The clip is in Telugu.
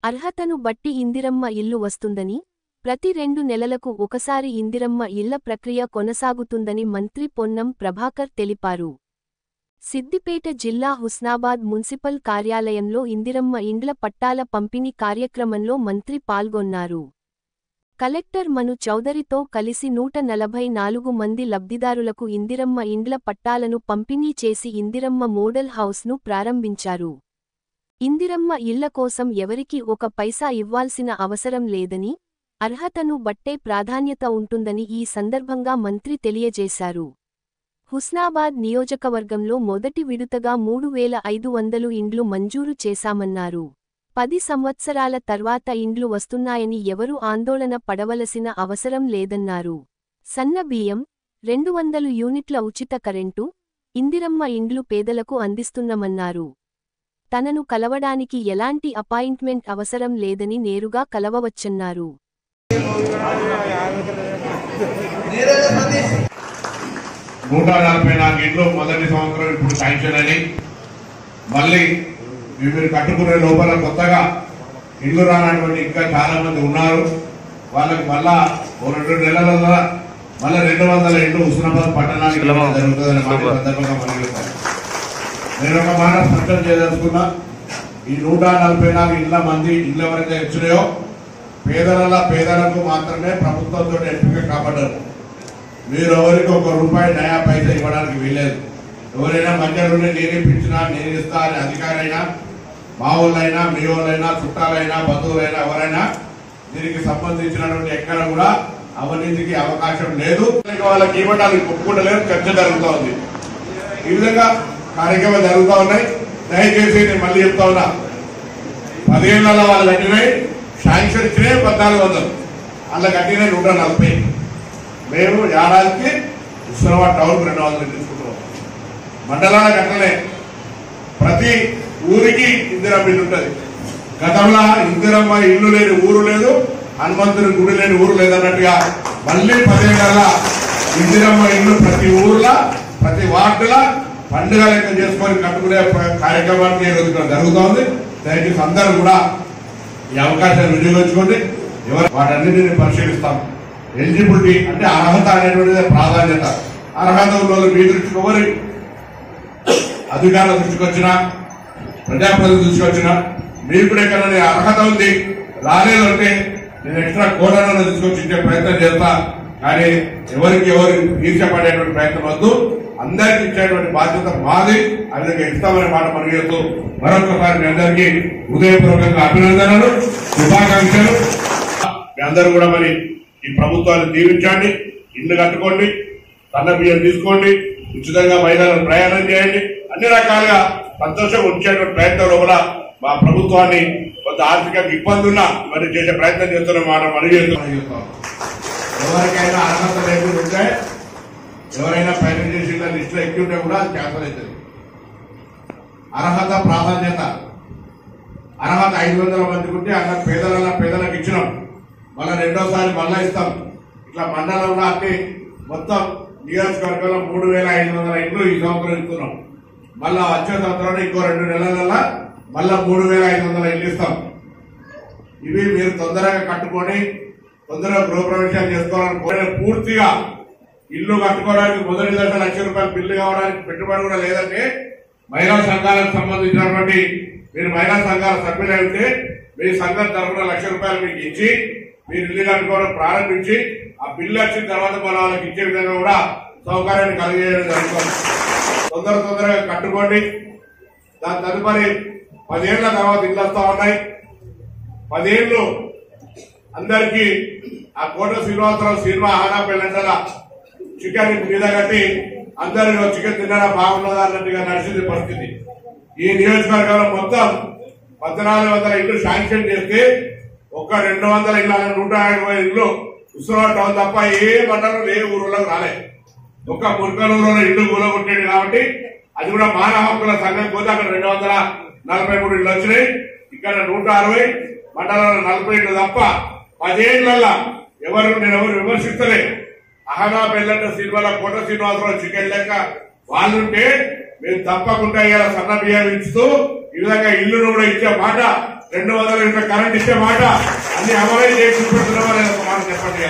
అర్హతను బట్టి ఇందిరమ్మ ఇల్లు వస్తుందని, ప్రతి 2 నెలలకు ఒకసారి ఇందిరమ్మ ఇళ్ల ప్రక్రియ కొనసాగుతుందని మంత్రి పొన్నం ప్రభాకర్ తెలిపారు. సిద్దిపేట జిల్లా హుస్నాబాద్ మున్సిపల్ కార్యాలయంలో ఇందిరమ్మ ఇండ్ల పట్టాల పంపిణీ కార్యక్రమంలో మంత్రి పాల్గొన్నారు. కలెక్టర్ మను చౌదరితో కలిసి 144 మంది లబ్ధిదారులకు ఇందిరమ్మ ఇండ్ల పట్టాలను పంపిణీ చేసి ఇందిరమ్మ మోడల్ హౌస్ను ప్రారంభించారు. ఇందిరమ్మ ఇళ్ల కోసం ఎవరికీ ఒక పైసా ఇవ్వాల్సిన అవసరం లేదని, అర్హతను బట్టే ప్రాధాన్యత ఉంటుందని ఈ సందర్భంగా మంత్రి తెలియజేశారు. హుస్నాబాద్ నియోజకవర్గంలో మొదటి విడతగా 3500 ఇండ్లు మంజూరు చేశామన్నారు. 10 సంవత్సరాల తర్వాత ఇండ్లు వస్తున్నాయని ఎవరూ ఆందోళన పడవలసిన అవసరం లేదన్నారు. సన్న బియ్యం, 200 యూనిట్ల ఉచిత కరెంటు, ఇందిరమ్మ ఇండ్లు పేదలకు అందిస్తున్నామన్నారు. తనను కలవడానికి ఎలాంటి అపాయింట్మెంట్ అవసరం లేదని నేరుగా కలవవచ్చన్నారు. 144 ఇండ్లు మొదటి సంవత్సరం ఇప్పుడు శాంక్షన్ అని, మళ్ళీ మీరు కట్టుకునే లోపల కొత్తగా ఇల్లు రానటువంటి ఇంకా చాలా మంది ఉన్నారు. వాళ్ళకి మళ్ళా 2 నెలల మళ్ళీ 200 ఇండ్లు హుస్నాబాద్ పట్టణానికి జరుగుతుందని సందర్భంగా మనకి నేను ఒక మాట స్పష్టం చేయదలుచుకున్నా. ఈ 144 ఇళ్ల మంది ఇళ్ళు ఎవరైతే ఇచ్చినాయో పేదలకు మాత్రమే ప్రభుత్వంతో ఎంపిక కాబడ్డారు. మీరు ఎవరికి 1 రూపాయి నయా పైసా ఇవ్వడానికి వీలేదు. ఎవరైనా మధ్యలోనే నేనే పిలిచినా నేను ఇస్తా అనే అధికారైనా, మా వాళ్ళైనా, మీ వాళ్ళైనా, చుట్టాలైనా, బంధువులైనా ఎవరైనా దీనికి సంబంధించినటువంటి ఎక్కడ కూడా అవినీతికి అవకాశం లేదు. వాళ్ళకి ఇవ్వడానికి ఒప్పుకుంటలేదు, చర్చ జరుగుతూ ఉంది. ఈ విధంగా కార్యక్రమాలు జరుగుతూ ఉన్నాయి. దయచేసి నేను మళ్ళీ చెప్తా ఉన్నా, 10 ఏళ్లలో వాళ్ళు కట్టినాయి, శాంక్షన్ ఇచ్చినాయి 1400, అందులో కట్టినాయి 140. మేము ఏడాదికి హుస్నాబాద్ టౌన్ 200 తీసుకుంటున్నాం. మండలాల కట్టలే ప్రతి ఊరికి ఇందిరమ్మ ఇల్లు ఉంటుంది. గతంలో ఇందిరమ్మ ఇల్లు లేని ఊరు లేదు, హనుమంతుని గుడి లేని ఊరు లేదన్నట్టుగా మళ్ళీ 10 ఏళ్ళ ఇందిరమ్మ ఇల్లు ప్రతి ఊర్లో ప్రతి వార్డులో పండుగ లెక్క చేసుకొని కట్టుకునే కార్యక్రమాన్ని జరుగుతోంది. దయచేసి అందరూ కూడా ఈ అవకాశాన్ని వినియోగించుకోండి. వాటన్నిటిని పరిశీలిస్తాం. ఎలిజిబిలిటీ అంటే అర్హత అనేటువంటిది ప్రాధాన్యత. అర్హత ఉన్న మీ దృష్టికి ఎవరి అధికారుల దృష్టికి వచ్చినా, ప్రజాప్రతినిధుల దృష్టికి వచ్చినా, మీరు కూడా ఎక్కడ అర్హత ఉంది రాలేదు అంటే నేను ఎక్స్ట్రా కోడలను తీసుకొచ్చి ఇచ్చే ప్రయత్నం చేస్తా. కానీ ఎవరికి ఈర్చపడేటువంటి ప్రయత్నం వద్దు. అందరికి ఇచ్చేటువంటి బాధ్యత మాది. ఆ విధంగా ఇస్తామనే మాట పరిగెడుతూ మరొకసారి మీ అందరికీ హృదయపూర్వకంగా అభినందనలు, శుభాకాంక్షలు. మీ అందరూ కూడా మరి ఈ ప్రభుత్వాన్ని దీవించండి, ఇల్లు కట్టుకోండి, సన్న బియ్యం తీసుకోండి, ఉచితంగా మహిళలను ప్రయాణం చేయండి. అన్ని రకాలుగా సంతోషంగా ఉంచేటువంటి ప్రయత్నంలో కూడా మా ప్రభుత్వాన్ని కొంత ఆర్థికంగా ఇబ్బంది ఉన్నా మరి చేసే ప్రయత్నం చేస్తున్న మాట మనగేస్తాం. ఎవరికైనా అర్హత లేకుండా ఉంటే, ఎవరైనా ప్రైవేట్ చేసి లిస్టులో ఎక్కి ఉంటే కూడా అది క్యాన్సల్ అవుతుంది. అర్హత ప్రాధాన్యత. అర్హత 500 మందికి ఉంటే అన్న పేదలకు ఇచ్చినాం, మళ్ళీ రెండోసారి మళ్ళా ఇస్తాం. ఇట్లా మండలంలో అన్ని మొత్తం నియోజకవర్గంలో 3500 ఇండ్లు ఈ సంవత్సరం ఇస్తున్నాం. మళ్ళా వచ్చే సంవత్సరంలో ఇంకో 2 నెలల మళ్ళా 3500 ఇండ్లు ఇస్తాం. ఇవి మీరు తొందరగా కట్టుకొని తొందరగా గృహప్రవేశాలు చేసుకోవాలని పూర్తిగా ఇల్లు కట్టుకోవడానికి మొదటి దశ ₹1,00,000 బిల్లు కావడానికి పెట్టుబడి కూడా లేదంటే మహిళా సంఘాలకు సంబంధించినటువంటి మీరు మహిళా సంఘాల సభ్యులు ఉంటే మీ సంఘం తరఫున ₹1,00,000 మీకు ఇచ్చి మీరు ఇల్లు కట్టుకోవడం ప్రారంభించి ఆ బిల్లు వచ్చిన తర్వాత మన వాళ్ళకి ఇచ్చే విధంగా కూడా సౌకర్యాన్ని కలిగేయడం జరుగుతుంది. తొందరగా కట్టుకోండి. దాని తదుపరి 10 ఏళ్ల తర్వాత ఇల్లు వస్తా ఉన్నాయి. 10 ఏళ్లు అందరికీ ఆ కోట శ్రీనివాసరావు సినిమా ఆహార పెళ్ళంటల చికెన్ మీద కట్టి అందరూ చికెన్ తిన్నారా బాగున్నదా అన్నట్టుగా నడిచింది పరిస్థితి. ఈ నియోజకవర్గంలో మొత్తం 1400 ఇళ్లు శాంక్షన్ చేస్తే ఒక్క 200 ఇళ్ల 150 ఇళ్లు హుస్నాబాద్ టౌన్ తప్ప ఏ మండలం ఏ ఊర్లోకి రాలే. ఒక్క మురుకనూరులో ఇల్లు కూలగొట్టేది కాబట్టి అది కూడా మానవ హక్కుల సంఘం పోతే అక్కడ 243 ఇళ్లు వచ్చినాయి. ఇక్కడ 160 మండలంలో 40 ఇళ్లు తప్ప 10 ఏళ్లలో నేను విమర్శిస్తలే. అహనా పెళ్ళంట సినిమాలో కోట శ్రీనివాసరావు చికెన్ లెక్క వాళ్ళుంటే మేము తప్పకుండా ఇలా సన్న బియ్యం ఇస్తూ ఈ విధంగా ఇల్లును కూడా ఇచ్చే మాట 200 యూనిట్ల కరెంట్ ఇచ్చే మాట అన్ని అమలై చేసి చూపెడుతున్నామా లేదా ఒక మాట చెప్పండి.